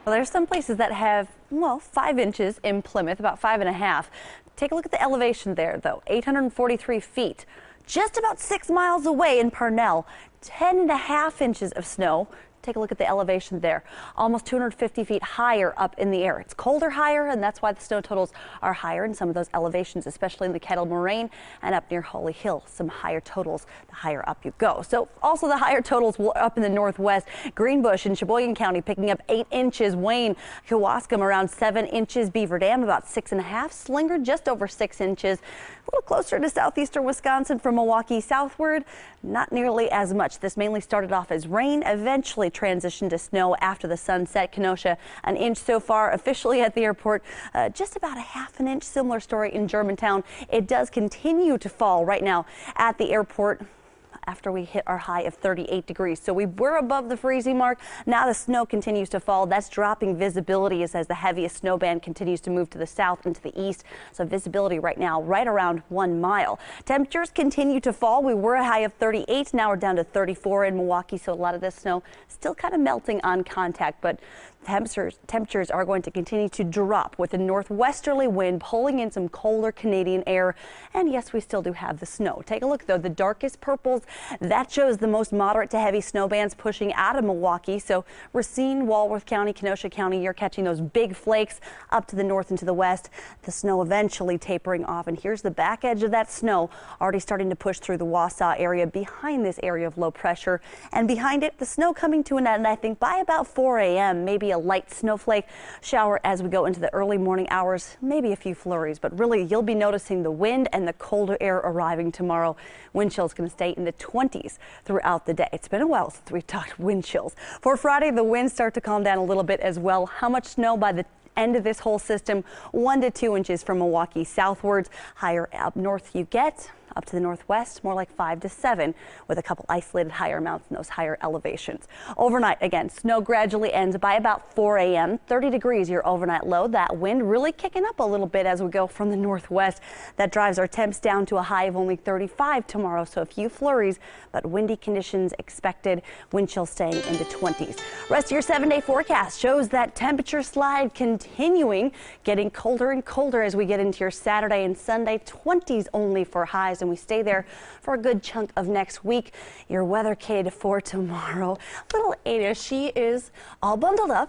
Well, there's some places that have, well, 5 inches in Plymouth, about 5.5. Take a look at the elevation there, though, 843 feet. Just about 6 miles away in Parnell, 10.5 inches of snow. Take a look at the elevation there, almost 250 feet higher up in the air. It's colder higher, and that's why the snow totals are higher in some of those elevations, especially in the Kettle Moraine and up near Holy Hill. Some higher totals the higher up you go. So also the higher totals up in the northwest. Greenbush in Sheboygan County picking up 8 inches. Wayne, Kewaskum around 7 inches. Beaver Dam about 6.5. Slinger just over 6 inches. A little closer to southeastern Wisconsin from Milwaukee southward, not nearly as much. This mainly started off as rain, eventually transitioned to snow after the sunset. Kenosha, 1 inch so far officially at the airport, just about a 1/2 inch. Similar story in Germantown. It does continue to fall right now at the airport after we hit our high of 38 degrees. So we were above the freezing mark. Now the snow continues to fall. That's dropping visibility as the heaviest snow band continues to move to the south and to the east. So visibility right now right around 1 mile. Temperatures continue to fall. We were a high of 38. Now we're down to 34 in Milwaukee. So a lot of this snow still kind of melting on contact, but temperatures are going to continue to drop with a northwesterly wind pulling in some colder Canadian air. And yes, we still do have the snow. Take a look though, the darkest purples, that shows the most moderate to heavy snow bands pushing out of Milwaukee. So Racine, Walworth County, Kenosha County, you're catching those big flakes up to the north and to the west. The snow eventually tapering off. And here's the back edge of that snow already starting to push through the Wausau area behind this area of low pressure. And behind it, the snow coming to an end, I think, by about 4 a.m. Maybe a light snowflake shower as we go into the early morning hours, maybe a few flurries, but really you'll be noticing the wind and the colder air arriving tomorrow. Wind chills going to stay in the 20s throughout the day. It's been a while since we've talked wind chills. For Friday, the winds start to calm down a little bit as well. How much snow by the end of this whole system? 1 to 2 inches from Milwaukee southwards. Higher up north you get. Up to the northwest, more like 5 to 7, with a couple isolated higher amounts in those higher elevations. Overnight, again, snow gradually ends by about 4 a.m. 30 degrees your overnight low. That wind really kicking up a little bit as we go from the northwest. That drives our temps down to a high of only 35 tomorrow, so a few flurries, but windy conditions expected. Wind chill staying in the 20s. Rest of your 7-day forecast shows that temperature slide continuing, getting colder and colder as we get into your Saturday and Sunday. 20s only for highs, and we stay there for a good chunk of next week. Your weather kid for tomorrow, little Ada, she is all bundled up.